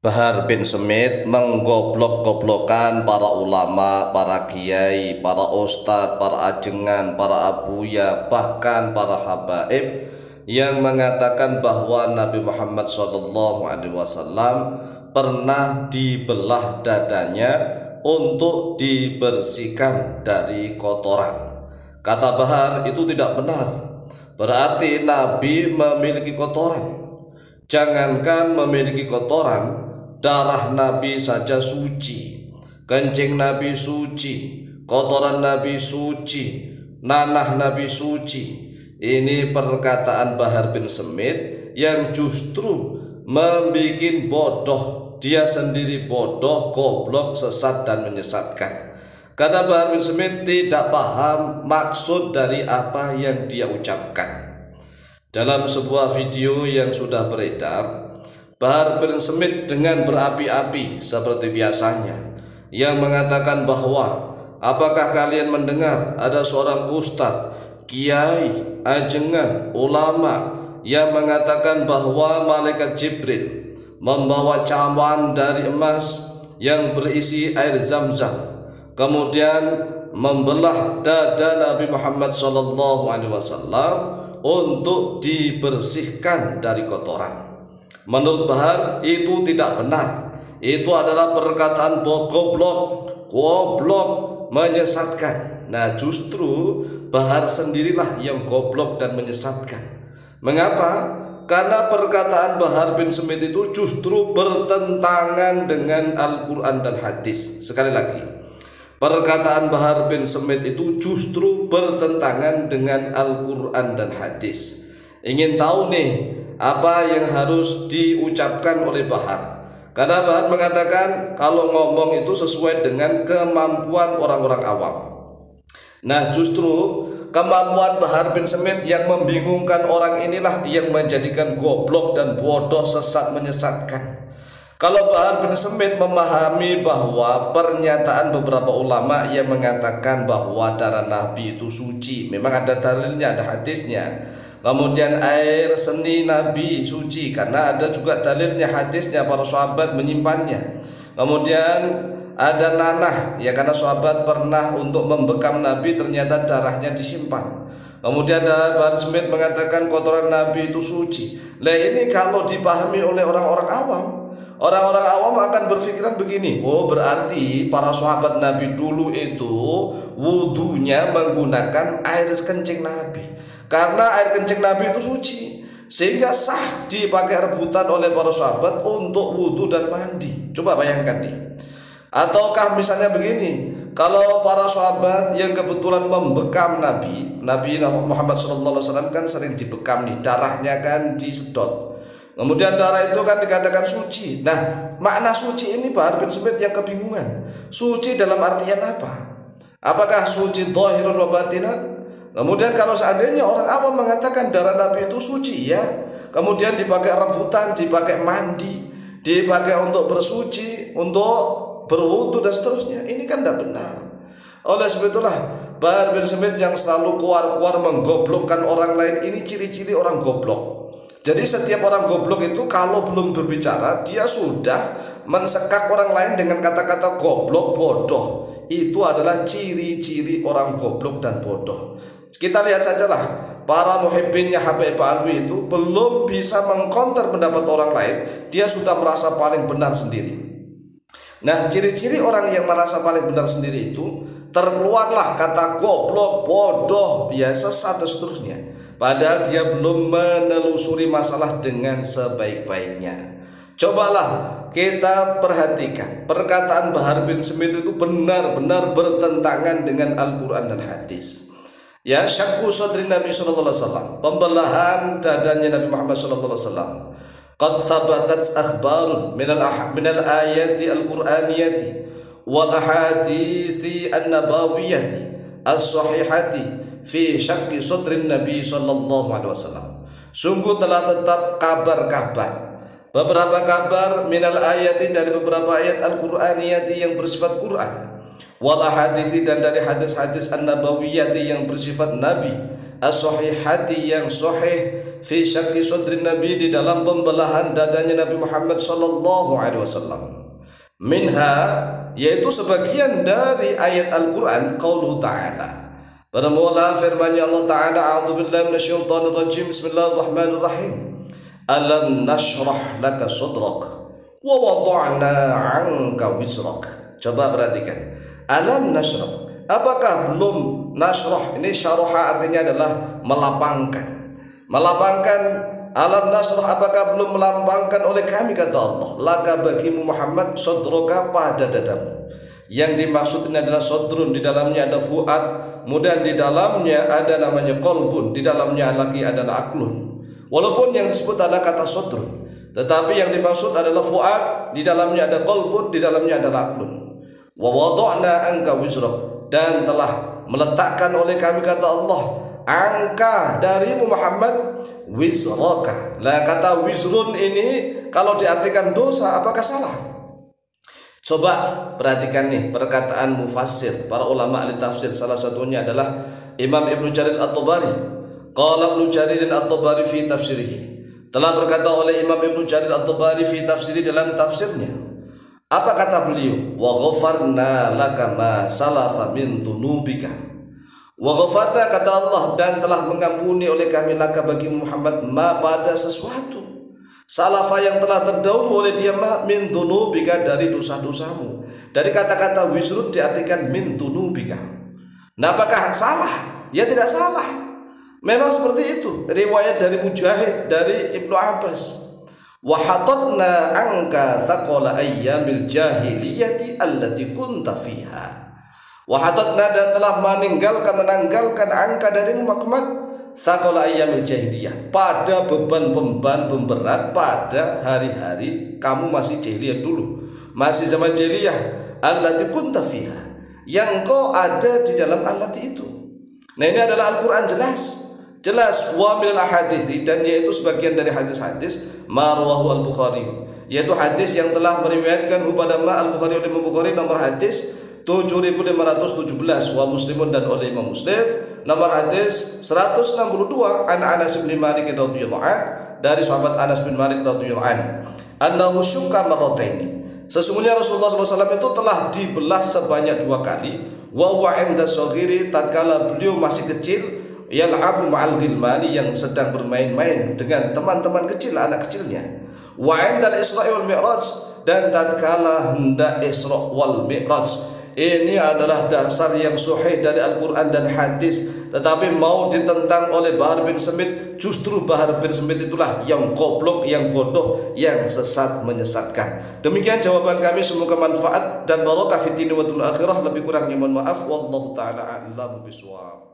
Bahar bin Smith menggoblok-goblokkan para ulama, para kiai, para ustadz, para ajengan, para abuya, bahkan para habaib yang mengatakan bahwa Nabi Muhammad SAW pernah dibelah dadanya untuk dibersihkan dari kotoran. Kata Bahar itu tidak benar. Berarti Nabi memiliki kotoran. Jangankan memiliki kotoran, darah Nabi saja suci, kencing Nabi suci, kotoran Nabi suci, nanah Nabi suci. Ini perkataan Bahar bin Smith yang justru membuat bodoh. Dia sendiri bodoh, goblok, sesat dan menyesatkan. Karena Bahar bin Smith tidak paham maksud dari apa yang dia ucapkan. Dalam sebuah video yang sudah beredar, Bahar bin Smith dengan berapi-api seperti biasanya yang mengatakan bahwa apakah kalian mendengar ada seorang ustadz, kiai, ajengan, ulama yang mengatakan bahwa malaikat Jibril membawa cawan dari emas yang berisi air Zam-Zam, kemudian membelah dada Nabi Muhammad SAW untuk dibersihkan dari kotoran. Menurut Bahar itu tidak benar. Itu adalah perkataan goblok, menyesatkan. Nah, justru Bahar sendirilah yang goblok dan menyesatkan. Mengapa? Karena perkataan Bahar bin Smith itu justru bertentangan dengan Al-Quran dan hadis. Sekali lagi, perkataan Bahar bin Smith itu justru bertentangan dengan Al-Quran dan hadis. Ingin tahu nih apa yang harus diucapkan oleh Bahar? Karena Bahar mengatakan kalau ngomong itu sesuai dengan kemampuan orang-orang awam. Nah, justru kemampuan Bahar bin Smith yang membingungkan orang inilah yang menjadikan goblok dan bodoh, sesat, menyesatkan. Kalau Bahar bin Smith memahami bahwa pernyataan beberapa ulama yang mengatakan bahwa darah Nabi itu suci, memang ada dalilnya, ada hadisnya. Kemudian air seni Nabi suci karena ada juga dalilnya, hadisnya, para sahabat menyimpannya. Kemudian ada nanah, ya karena sahabat pernah untuk membekam Nabi, ternyata darahnya disimpan. Kemudian Bahar Smith mengatakan kotoran Nabi itu suci. Nah, ini kalau dipahami oleh orang-orang awam, orang-orang awam akan berpikiran begini, oh berarti para sahabat Nabi dulu itu wudunya menggunakan air kencing Nabi, karena air kencing Nabi itu suci, sehingga sah dipakai rebutan oleh para sahabat untuk wudu dan mandi. Coba bayangkan nih. Ataukah misalnya begini, kalau para sahabat yang kebetulan membekam Nabi Muhammad SAW kan sering dibekam nih, darahnya kan disedot. Kemudian darah itu kan dikatakan suci. Nah, makna suci ini Bahar bin Smith yang kebingungan. Suci dalam artian apa? Apakah suci zahirun wa batinan? Kemudian kalau seandainya orang awam mengatakan darah Nabi itu suci, ya, kemudian dipakai rebutan, dipakai mandi, dipakai untuk bersuci, untuk berwudu dan seterusnya, ini kan tidak benar. Oleh sebab itulah Bahar bin Smith yang selalu keluar-keluar menggoblokkan orang lain, ini ciri-ciri orang goblok. Jadi setiap orang goblok itu kalau belum berbicara dia sudah mensekak orang lain dengan kata-kata goblok, bodoh. Itu adalah ciri-ciri orang goblok dan bodoh. Kita lihat sajalah para muhibbinnya Habib Alwi itu belum bisa mengkonter pendapat orang lain, dia sudah merasa paling benar sendiri. Nah, ciri-ciri orang yang merasa paling benar sendiri itu terkeluarlah kata goblok, bodoh, biasa, satu seterusnya. Padahal dia belum menelusuri masalah dengan sebaik-baiknya. Cobalah kita perhatikan perkataan Bahar bin Smith itu benar-benar bertentangan dengan Al-Quran dan hadis. Ya, syakku sadri Nabi SAW, pembelahan dadanya Nabi Muhammad SAW. Qad thabatat akhbarun minal ayati al-Qur'aniyati wal ahadithi an-nabawiyyati as-sahihati fi syakki sadrin Nabi sallallahu alaihi wasallam. Sungguh telah tetap kabar-kabar, beberapa kabar minal ayati, dari beberapa ayat al-Qur'aniyati yang bersifat Quran, wal ahadithi, dan dari hadis-hadis an-nabawiyyati yang bersifat Nabi, as-sahihati yang sahih, fi syakki sadrin Nabi, di dalam pembelahan dadanya Nabi Muhammad sallallahu alaihi wasallam. Minha, yaitu sebagian dari ayat Al-Qur'an, qauluhu ta'ala, bermula firman-Nya Allah Ta'ala, a'udzubillahi minasyaitonir rajim, bismillahirrahmanirrahim. Alam nashrah laka sadrak wa wada'na 'anka wizrak. Coba perhatikan. Alam nashrah. Apakah belum nashrah? Ini syaraha artinya adalah melapangkan. Melapangkan. Alam nashrah, apakah belum melapangkan oleh kami, kata Allah, laka bagimu Muhammad, sadraka, pada dadamu. Yang dimaksud ini adalah sodrun, di dalamnya ada fuad, kemudian di dalamnya ada namanya kolbun, di dalamnya lagi adalah aklun. Walaupun yang disebut adalah kata sodrun, tetapi yang dimaksud adalah fuad, di dalamnya ada kolbun, di dalamnya ada aklun. Wa wada'na anka wizrak, dan telah meletakkan oleh kami, kata Allah, angka darimu Muhammad, wizraka. Lah, kata wizrun ini kalau diartikan dosa, apakah salah? Coba perhatikan nih perkataan mufassir, para ulama ahli tafsir. Salah satunya adalah Imam Ibnu Jarir At-Tabari. Qala Ibnu Jarir At-Tabari fi tafsirihi, telah berkata oleh Imam Ibnu Jarir At-Tabari fi tafsiri, dalam tafsirnya. Apa kata beliau? Wa ghafarna laka ma salafa min dunubika. Wa ghafarna, kata Allah, dan telah mengampuni oleh kami laka bagi Muhammad, ma, pada sesuatu salafa yang telah terdahulu oleh dia, ma, min dunubika, dari dosa-dosamu. Dari kata-kata wizrun diartikan min dunubika. Nah, apakah salah? Ya, tidak salah. Memang seperti itu riwayat dari Mujahid, dari Ibnu Abbas. Wa hatatna anka thaqala ayyamil jahiliyati allati kunta fiha. Wa hatatna, dan telah menanggalkan angka dari Muhammad, thaqala ayyamil jahiliyah, pada beban-beban pemberat pada hari-hari kamu masih jahiliyah dulu, masih zaman jahiliyah, allati kunta fiha, yang kau ada di dalam allati itu. Nah, ini adalah Al-Qur'an jelas. Wa minal ahadits, dan yaitu sebagian dari hadis-hadis marwahu al-Bukhari, yaitu hadis yang telah meriwayatkan kepada Al-Bukhari oleh Imam Bukhari, nomor hadis 7517, wa Muslimun, dan oleh Imam Muslim nomor hadis 162, an Anas bin Malik radhiyallahu anhu, dari sahabat Anas bin Malik radhiyallahu anhu, annahu syukka marrataini, sesungguhnya Rasulullah SAW itu telah dibelah sebanyak 2 kali, wa huwa 'inda shaghiri, tatkala beliau masih kecil, yal'abu ma'al ghilmani, yang sedang bermain-main dengan teman-teman kecil, anak kecilnya, wa 'indal Isra wal Mi'raj, dan tatkala hendak Isra wal Mi'raj. Ini adalah dasar yang sahih dari Al-Quran dan hadis, tetapi mau ditentang oleh Bahar bin Smith. Justru Bahar bin Smith itulah yang goblok, yang bodoh, yang sesat, menyesatkan. Demikian jawaban kami, semoga manfaat dan barokah fid dini wa dunya akhirah. Lebih kurangnya mohon maaf, wallahu ta'ala a'lamu bishawab.